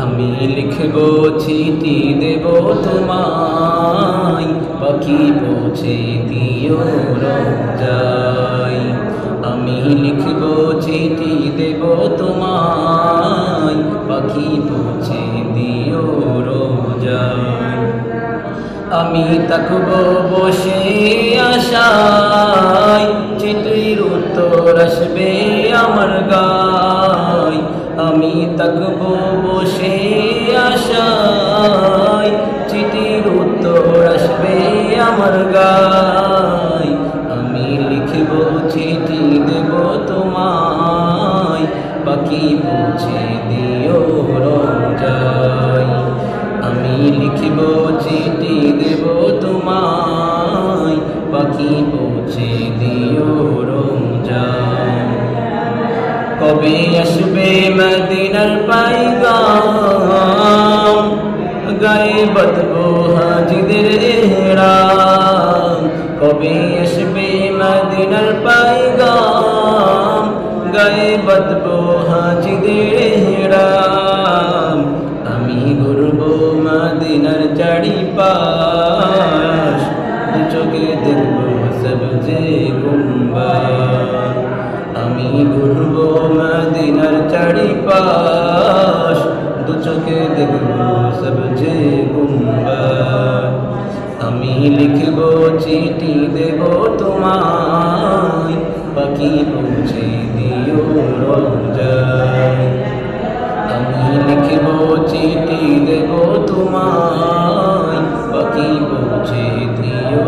আমি লিখব চিঠি দেব তোমায়, পাখি পৌঁছে দিও রোজায়। আমি লিখব চিঠি দেব তোমায়, পাখি পৌঁছে দিও রোজায়। আমি থাকব বসে আশায়, চিঠির উত্তর আসবে আমার গায়। আমি থাকব বসে আশায়, চিঠির উত্তর আসবে আমার গায়। আমি লিখব চিঠি দেব তোমায়, পাখি পৌঁছে দিও রোজায়। আমি লিখব চিঠি দেব তোমায়, পাখি পৌঁছে দিও রোজায়। কবে আসবে মদিনার পায়গাম, গায়ে বাঁধবো হাজিদের ইহরাম। কবে আসবে মদিনার পায়গাম, গায়ে বাঁধবো হাজিদের ইহরাম। আমি ঘুরবো মদিনার চারিপাশ, দু চোখে দেখবো সবজে গুম্বাদ। আমি ঘুরবো মদিনার চারিপাশ, দু চোখে দেখবো সবজে গুম্বাদ। আমি লিখব চিঠি দেব তোমায়, পাখি পৌঁছে দিও রোজায়। আমি লিখব চিঠি দেব তোমায়, পাখি পৌঁছে দিও